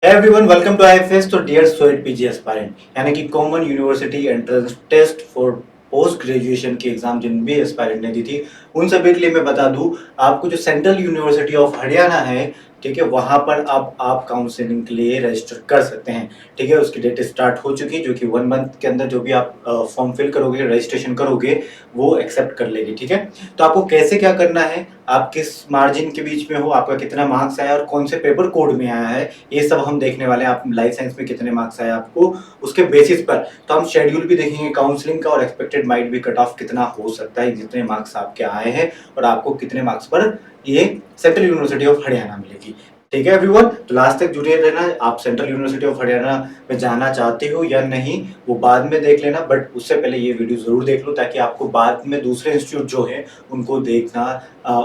Everyone welcome to IFS. तो dear CUET PG aspirant यानी कि common university entrance test for post graduation की exam जिन भी एस्पायरेंट ने दी थी उन सभी के लिए मैं बता दूं, आपको जो सेंट्रल यूनिवर्सिटी ऑफ हरियाणा है, ठीक है, वहां पर आप काउंसलिंग के लिए रजिस्टर कर सकते हैं। ठीक है, उसकी डेट स्टार्ट हो चुकी है, जो कि 1 मंथ के अंदर जो भी आप फॉर्म फिल करोगे, रजिस्ट्रेशन करोगे, वो एक्सेप्ट कर लेगी। ठीक है, तो आपको कैसे क्या करना है, आप किस मार्जिन के बीच में हो, आपका कितना मार्क्स आया और कौन से पेपर कोड में आया है, ये सब हम देखने वाले हैं। आप लाइफ साइंस में कितने मार्क्स आए आपको, उसके बेसिस पर तो हम शेड्यूल भी देखेंगे काउंसलिंग का, और एक्सपेक्टेड माइट भी कट ऑफ कितना हो सकता है, जितने मार्क्स आपके आए हैं और आपको कितने मार्क्स पर ये सेंट्रल यूनिवर्सिटी ऑफ हरियाणा मिलेगी। ठीक है एवरीवन, तो लास्ट तक जुड़े रहना। आप सेंट्रल यूनिवर्सिटी ऑफ हरियाणा में जाना चाहते हो या नहीं वो बाद में देख लेना, बट उससे पहले ये वीडियो जरूर देख लो, ताकि आपको बाद में दूसरे इंस्टीट्यूट जो है उनको देखना,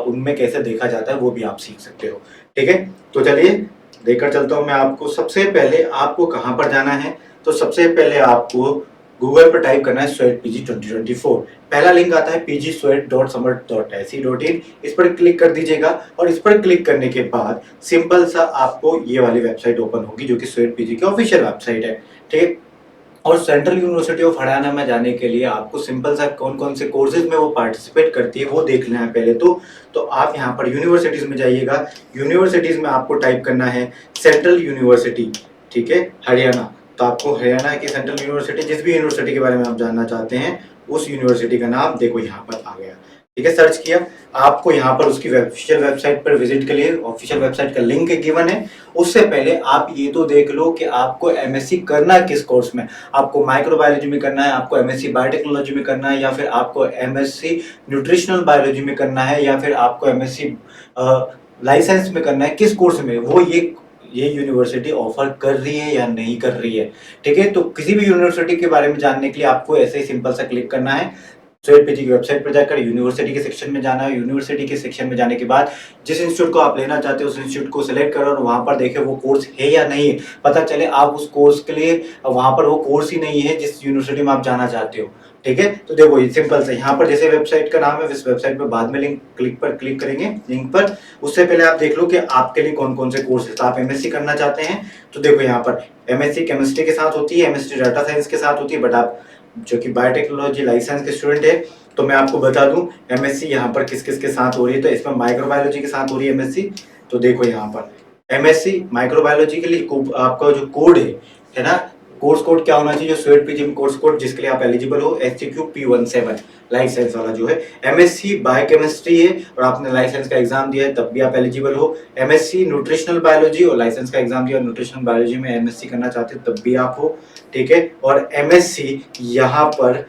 उनमें कैसे देखा जाता है वो भी आप सीख सकते हो। ठीक है, तो चलिए देकर चलता हूँ मैं आपको। सबसे पहले आपको कहाँ पर जाना है, तो सबसे पहले आपको गूगल पर टाइप करना है स्वेट पीजी 2024। पहला लिंक आता है pgsweat.samart.ac.in, इस पर क्लिक कर दीजिएगा। और इस पर क्लिक करने के बाद सिंपल सा आपको ये वाली वेबसाइट ओपन होगी, जो कि स्वेट पीजी की ऑफिशियल वेबसाइट है। ठीक है, और सेंट्रल यूनिवर्सिटी ऑफ हरियाणा में जाने के लिए आपको सिंपल सा कौन कौन से कोर्सेज में वो पार्टिसिपेट करती है वो देखना है पहले तो आप यहाँ पर यूनिवर्सिटीज में जाइएगा। यूनिवर्सिटीज में आपको टाइप करना है सेंट्रल यूनिवर्सिटी, ठीक है, हरियाणा। तो आपको हरियाणा की सेंट्रल यूनिवर्सिटी, जिस भी यूनिवर्सिटी के बारे में आप जानना चाहते हैं, उस यूनिवर्सिटी का नाम देखो यहाँ पर आ गया। ठीक है, सर्च किया, आपको यहाँ पर उसकी ऑफिशियल वेबसाइट पर विजिट के लिए ऑफिशियल वेबसाइट का लिंक गिवन है। उससे पहले आप ये तो देख लो कि आपको एमएससी करना है किस कोर्स में। आपको माइक्रोबायोलॉजी में करना है, आपको एमएससी बायोटेक्नोलॉजी में करना है, या फिर आपको एमएससी न्यूट्रिशनल बायोलॉजी में करना है, या फिर आपको एमएससी लाइसेंस में करना है, किस कोर्स में वो ये यूनिवर्सिटी ऑफर कर रही है या नहीं कर रही है। ठीक है, तो किसी भी यूनिवर्सिटी के बारे में जानने के लिए आपको ऐसे ही सिंपल सा क्लिक करना है, स्वेट पीजी की वेबसाइट पर जाकर यूनिवर्सिटी के सेक्शन में जाना है। यूनिवर्सिटी के सेक्शन में जाने के बाद जिस इंस्टीट्यूट को आप लेना चाहते हो उस इंस्टीट्यूट को सिलेक्ट करो, और वहां पर देखे वो कोर्स है या नहीं है। पता चले आप उस कोर्स के लिए वहां पर वो कोर्स ही नहीं है जिस यूनिवर्सिटी में आप जाना चाहते हो। ठीक है, तो देखो ये सिंपल से यहाँ पर जैसे वेबसाइट का नाम है, इस वेबसाइट पर बाद में लिंक पर क्लिक करेंगे, लिंक पर। उससे पहले आप देख लो कि आपके लिए कौन कौन से कोर्स है। तो आप एमएससी करना चाहते हैं तो देखो यहाँ पर एमएससी केमिस्ट्री के साथ होती है, एमएससी डाटा साइंस के साथ होती है, बट आप जो कि बायोटेक्नोलॉजी लाइसेंस के स्टूडेंट है तो मैं आपको बता दूं एमएससी यहाँ पर किस किस के साथ हो रही है। तो इसमें माइक्रोबायोलॉजी के साथ हो रही है एमएससी। तो देखो यहाँ पर एमएससी माइक्रोबायोलॉजी के लिए आपका जो कोड है ना, कोर्स कोड क्या होना चाहिए, जो स्वेट पीजी में कोर्स कोड जिसके लिए आप एलिजिबल हो, HCQ P17 लाइसेंस वाला जो है। एमएससी बायोकेमिस्ट्री है और आपने लाइसेंस का एग्जाम दिया है तब भी आप एलिजिबल हो। एमएससी न्यूट्रिशनल बायोलॉजी और लाइसेंस का एग्जाम दिया और न्यूट्रिशनल बायोलॉजी में एमएससी करना चाहते हो तब भी आप हो। ठीक है, और एमएससी यहाँ पर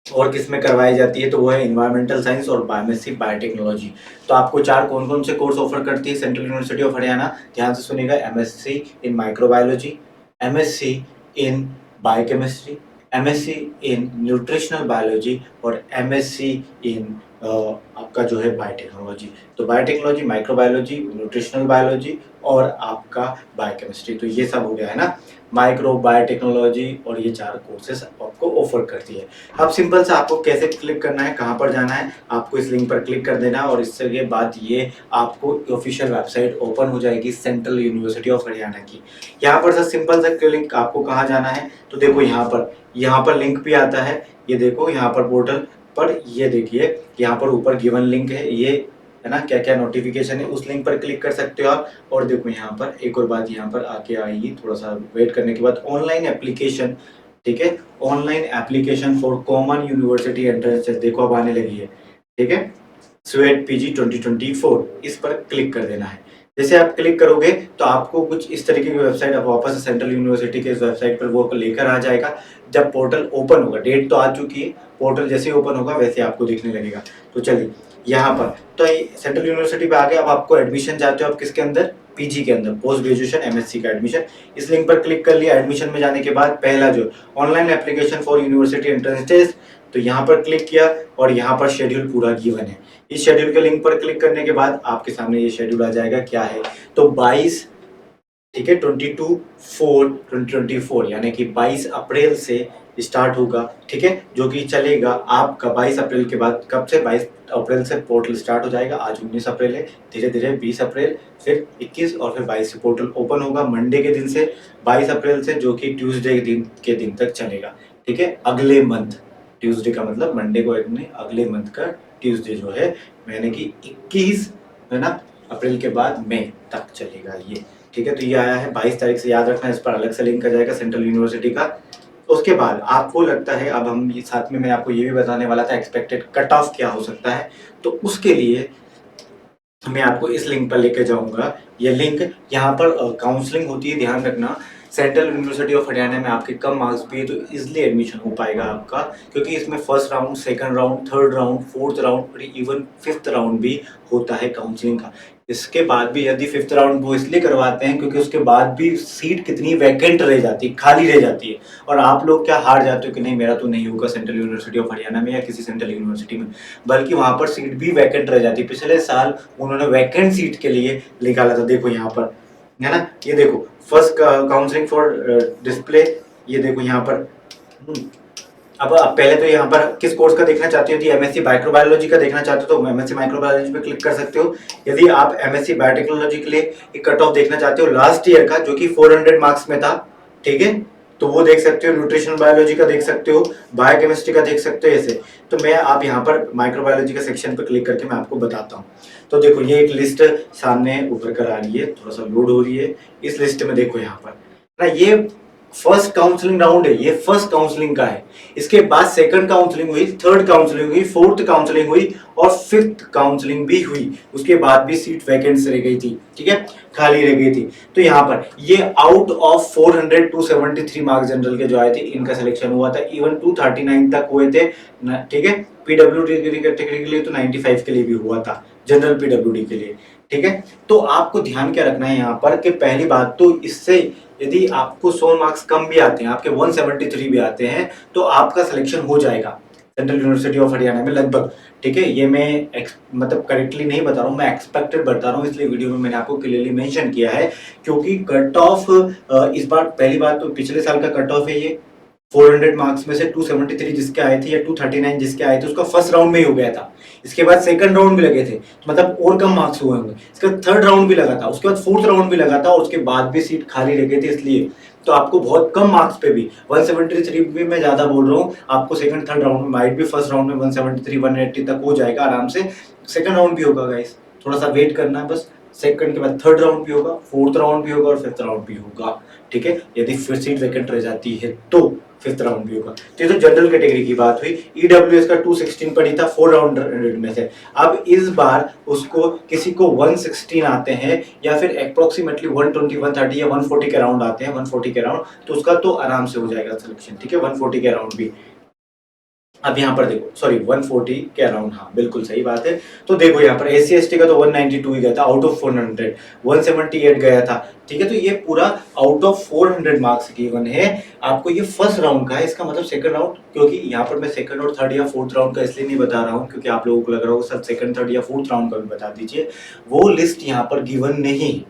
और किस में करवाई जाती है, तो वो है इन्वायरमेंटल साइंस और बायोमेसी बायोटेक्नोलॉजी। तो आपको चार कौन कौन से कोर्स ऑफर करती है सेंट्रल यूनिवर्सिटी ऑफ हरियाणा, ध्यान से सुनिएगा। MSc in microbiology, MSc in biochemistry, MSc in nutritional biology और एमएससी इन आपका जो है बायोटेक्नोलॉजी। तो बायोटेक्नोलॉजी, माइक्रोबायोलॉजी, न्यूट्रिशनल बायोलॉजी और आपका बायोकेमिस्ट्री, तो ये सब हो गया है ना, माइक्रो बायोटेक्नोलॉजी, और ये चार कोर्सेस आपको ऑफर करती है। अब सिंपल सा आपको कैसे क्लिक करना है, कहाँ पर जाना है, आपको इस लिंक पर क्लिक कर देना है और इससे के बाद ये आपको ऑफिशियल वेबसाइट ओपन हो जाएगी सेंट्रल यूनिवर्सिटी ऑफ हरियाणा की। यहाँ पर सर सिंपल सा लिंक, आपको कहाँ जाना है, तो देखो यहाँ पर लिंक भी आता है। ये देखो यहाँ पर पोर्टल पर, ये देखिए यहाँ पर ऊपर गिवन लिंक है, ये है ना, क्या क्या नोटिफिकेशन है, उस लिंक पर क्लिक कर सकते हो आप। और देखो यहाँ पर एक और बात यहाँ पर आके आएगी, थोड़ा सा वेट करने के बाद, ऑनलाइन एप्लीकेशन। ठीक है, online application for common university entrance देखो अब आने लगी है। ठीक है, स्वेट पीजी 2024, इस पर क्लिक कर देना है। जैसे आप क्लिक करोगे तो आपको कुछ इस तरीके की वेबसाइट, आप वापस सेंट्रल यूनिवर्सिटी के इस वेबसाइट पर वो लेकर आ जाएगा। जब पोर्टल ओपन होगा, डेट तो आ चुकी है, पोर्टल जैसे ओपन होगा वैसे आपको दिखने लगेगा। तो चलिए यहाँ पर तो सेंट्रल यूनिवर्सिटी पे आ गए। अब आपको एडमिशन चाहते हो आप किसके अंदर, पीजी के अंदर, पोस्ट ग्रेजुएशन एमएससी का एडमिशन। इस लिंक पर क्लिक कर लिया। एडमिशन में जाने के बाद पहला जो online application for university entrance test, तो यहाँ पर क्लिक किया और यहाँ पर शेड्यूल पूरा गिवन है। इस शेड्यूल के लिंक पर क्लिक करने के बाद आपके सामने ये शेड्यूल आ जाएगा क्या है, तो 22 ठीक है, 22/4/2024 यानी कि 22 अप्रैल से स्टार्ट होगा। ठीक है, जो कि चलेगा आपका 22 अप्रैल के बाद, कब से 22 अप्रैल से पोर्टल स्टार्ट हो जाएगा। आज 19 अप्रैल है, धीरे धीरे 20 अप्रैल, फिर 21 और फिर 22 से पोर्टल ओपन होगा मंडे के दिन से, 22 अप्रैल से, जो कि ट्यूसडे के दिन तक चलेगा। ठीक है, अगले मंथ, ट्यूसडे का मतलब मंडे को एक नहीं, अगले मंथ का ट्यूसडे जो है, यानी कि 21 है ना अप्रैल के बाद मई तक चलेगा ये। ठीक है, तो ये आया है 22 तारीख से, याद रखना, इस पर अलग से लिंक आ जाएगा सेंट्रल यूनिवर्सिटी का। उसके बाद आपको लगता है, अब हम ये साथ में मैं आपको ये भी बताने वाला था एक्सपेक्टेड कट ऑफ क्या हो सकता है, तो उसके लिए मैं आपको इस लिंक पर लेकर जाऊंगा। ये लिंक, यहाँ पर काउंसलिंग होती है, ध्यान रखना। सेंट्रल यूनिवर्सिटी ऑफ हरियाणा में आपके कम मार्क्स भी है तो इजिली एडमिशन हो पाएगा आपका, क्योंकि इसमें first round, second round, third round, fourth round और इवन फिफ्थ राउंड भी होता है काउंसलिंग का। इसके बाद भी यदि फिफ्थ राउंड वो इसलिए करवाते हैं क्योंकि उसके बाद भी सीट कितनी वैकेंट रह जाती है, खाली रह जाती है, और आप लोग क्या हार जाते हो कि नहीं मेरा तो नहीं होगा सेंट्रल यूनिवर्सिटी ऑफ हरियाणा में या किसी सेंट्रल यूनिवर्सिटी में, बल्कि वहां पर सीट भी वैकेंट रह जाती है। पिछले साल उन्होंने वैकेंट सीट के लिए निकाला था, देखो यहाँ पर है ना, ये देखो फर्स्ट काउंसलिंग फॉर डिस्प्ले, ये देखो यहाँ पर। अब पहले तो यहाँ पर किस कोर्स का देखना चाहते हो, यदि एमएससी माइक्रोबायोलॉजी का देखना चाहते हो तो एमएससी माइक्रोबायोलॉजी पे क्लिक कर सकते हो। यदि आप एमएससी बायोटेक्नोलॉजी के लिए एक कट ऑफ देखना चाहते हो लास्ट ईयर का, जो कि 400 मार्क्स में था, ठीक है, तो वो देख सकते हो। न्यूट्रिशन बायोलॉजी का देख सकते हो, बायोकेमिस्ट्री का देख सकते हो, ऐसे। तो मैं आप यहाँ पर माइक्रोबायोलॉजी के सेक्शन पर क्लिक करके मैं आपको बताता हूँ। तो देखो ये एक लिस्ट सामने ऊपर कर आ रही है, थोड़ा सा लोड हो रही है। इस लिस्ट में देखो यहाँ पर ना, ये फर्स्ट काउंसलिंग राउंड है, ये फर्स्ट काउंसलिंग का है। इसके बाद सेकंड काउंसलिंग हुई, थर्ड काउंसलिंग हुई, फोर्थ काउंसलिंग हुई और फिफ्थ काउंसलिंग भी हुई। उसके बाद भी सीट वैकेंट रह गई थी, ठीक है, खाली रह गई थी। तो यहाँ पर ये आउट ऑफ 400 273 मार्क्स जनरल के जो आए थे, इनका सिलेक्शन हुआ था। इवन 239 तक हुए थे, ठीक है। पीडब्ल्यूडी कैटेगरी के लिए तो 95 के लिए भी हुआ था, जनरल पीडब्ल्यूडी के लिए, ठीक है। तो आपको ध्यान क्या रखना है यहाँ पर कि पहली बात तो, इससे यदि आपको 100 मार्क्स कम भी आते हैं, आपके 173 भी आते हैं, तो आपका सिलेक्शन हो जाएगा सेंट्रल यूनिवर्सिटी ऑफ हरियाणा में लगभग, ठीक है। ये मैं मतलब करेक्टली नहीं बता रहा हूँ, मैं एक्सपेक्टेड बता रहा हूँ, इसलिए वीडियो में मैंने आपको क्लियरली मेंशन किया है। क्योंकि कट ऑफ इस बार, पहली बात तो पिछले साल का कट ऑफ है ये 400 मार्क्स में से 273 जिसके आए थे या 239 जिसके आए थे, उसका फर्स्ट राउंड में ही हो गया था। इसके बाद सेकंड राउंड भी लगे थे, मतलब और कम मार्क्स हुए होंगे। इसका थर्ड राउंड भी लगा था, उसके बाद फोर्थ राउंड भी लगा था, और उसके बाद भी सीट खाली रह गई थी। इसलिए तो आपको बहुत कम मार्क्स पे भी 173 भी मैं ज्यादा बोल रहा हूँ, आपको सेकंड थर्ड राउंड में माइट भी, फर्स्ट राउंड में 173 180 तक हो जाएगा आराम से। सेकंड राउंड भी होगा गाइस, थोड़ा सा वेट करना है बस। सेकंड के बाद थर्ड राउंड भी होगा, फोर्थ राउंड भी होगा और फिफ्थ राउंड भी होगा, ठीक है। यदि फिर सीट वैकेंट रह जाती है तो फिफ्थ राउंड भी होगा। तो ये तो जनरल कैटेगरी की बात हुई। ईडब्ल्यूएस का 216 पड़ी था 4 राउंड में से। अब इस बार उसको किसी को 116 आते हैं या फिर अप्रोक्सीमेटली 120 130 या 140 के राउंड आते हैं, 140 के राउंड, तो उसका तो आराम से हो जाएगा सिलेक्शन, ठीक है, 140 के राउंड भी। अब यहाँ पर देखो, सॉरी 140 के अराउंड, हाँ बिल्कुल सही बात है। तो देखो यहाँ पर एससी एसटी का तो 192 ही गया था आउट ऑफ 400, 178 गया था, ठीक है। तो ये पूरा आउट ऑफ 400 मार्क्स गिवन है आपको। ये फर्स्ट राउंड का है, इसका मतलब सेकंड राउंड, क्योंकि यहाँ पर मैं सेकंड और थर्ड या फोर्थ राउंड का इसलिए नहीं बता रहा हूँ क्योंकि आप लोगों को लग रहा होगा सर सेकंड थर्ड या फोर्थ राउंड का भी बता दीजिए, वो लिस्ट यहाँ पर गिवन नहीं,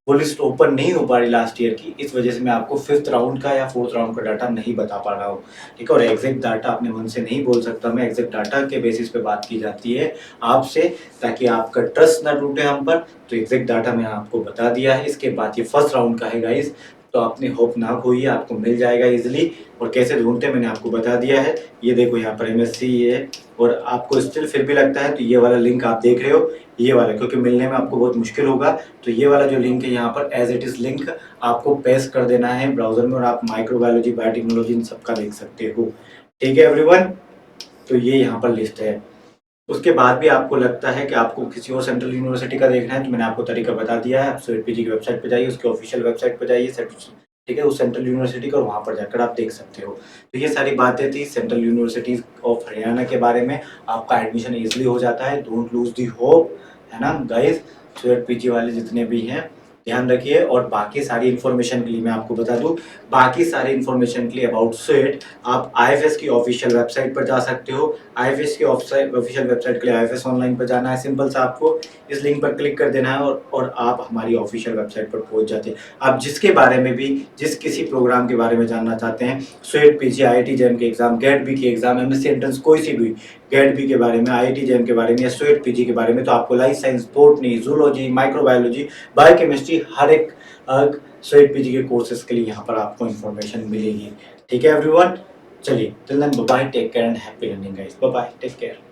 वो लिस्ट ओपन नहीं हो पा रही लास्ट ईयर की, इस वजह से मैं आपको फिफ्थ राउंड का या फोर्थ राउंड का डाटा नहीं बता पा रहा हूँ, ठीक है। और एग्जैक्ट डाटा अपने मन से नहीं बोल सकता मैं, एग्जैक्ट डाटा के बेसिस पे बात की जाती है आपसे, ताकि आपका ट्रस्ट ना टूटे हम पर। तो एग्जैक्ट डाटा मैंने आपको बता दिया है। इसके बाद ये फर्स्ट राउंड का है गाइस, तो आपने होप ना खोइए, आपको मिल जाएगा इजिली। और कैसे ढूंढते मैंने आपको बता दिया है। ये देखो यहाँ पर एमएससी है, और आपको स्टिल फिर भी लगता है तो ये वाला लिंक आप देख रहे हो, ये वाला, क्योंकि मिलने में आपको बहुत मुश्किल होगा, तो ये वाला जो लिंक है यहाँ पर एज इट इज लिंक आपको पेस्ट कर देना है ब्राउजर में, और आप माइक्रोबायोलॉजी बायोटेक्नोलॉजी इन सबका देख सकते हो, ठीक है एवरीवन। तो ये यहाँ पर लिस्ट है। उसके बाद भी आपको लगता है कि आपको किसी और सेंट्रल यूनिवर्सिटी का देखना है, तो मैंने आपको तरीका बता दिया है। आप SUETPG की वेबसाइट पे जाइए, उसके ऑफिशियल वेबसाइट पे जाइए, ठीक है, उस सेंट्रल यूनिवर्सिटी का, वहाँ पर जाकर आप देख सकते हो। तो ये सारी बातें थी सेंट्रल यूनिवर्सिटीज ऑफ हरियाणा के बारे में। आपका एडमिशन इजिली हो जाता है, डोंट लूज दी होप, है ना गाइस। SUETPG वाले जितने भी हैं ध्यान रखिए। और बाकी सारी इन्फॉर्मेशन के लिए मैं आपको बता दूं, बाकी सारी इन्फॉर्मेशन के लिए अबाउट स्वेट आप आईएफएस की ऑफिशियल वेबसाइट पर जा सकते हो। आईएफएस की ऑफिशियल वेबसाइट के लिए आईएफएस ऑनलाइन पर जाना है, सिंपल सा आपको इस लिंक पर क्लिक कर देना है और आप हमारी ऑफिशियल वेबसाइट पर पहुंच जाते हैं। आप जिसके बारे में भी, जिस किसी प्रोग्राम के बारे में जानना चाहते हैं, स्वेट पीजी, आईआईटी जैम के एग्जाम, गेट बी के एग्जाम, एमएससी एंट्रेंस कोई सी भी, गेट बी के बारे में, आईआईटी जैम के बारे में या स्वेट पीजी के बारे में, तो आपको life science, botany, zoology, microbiology, biochemistry, हर एक स्वेट पीजी के कोर्सेज के लिए यहाँ पर आपको इन्फॉर्मेशन मिलेगी। ठीक है एवरीवन, चलिए till then bye bye, take care and happy learning guys, bye bye, take care.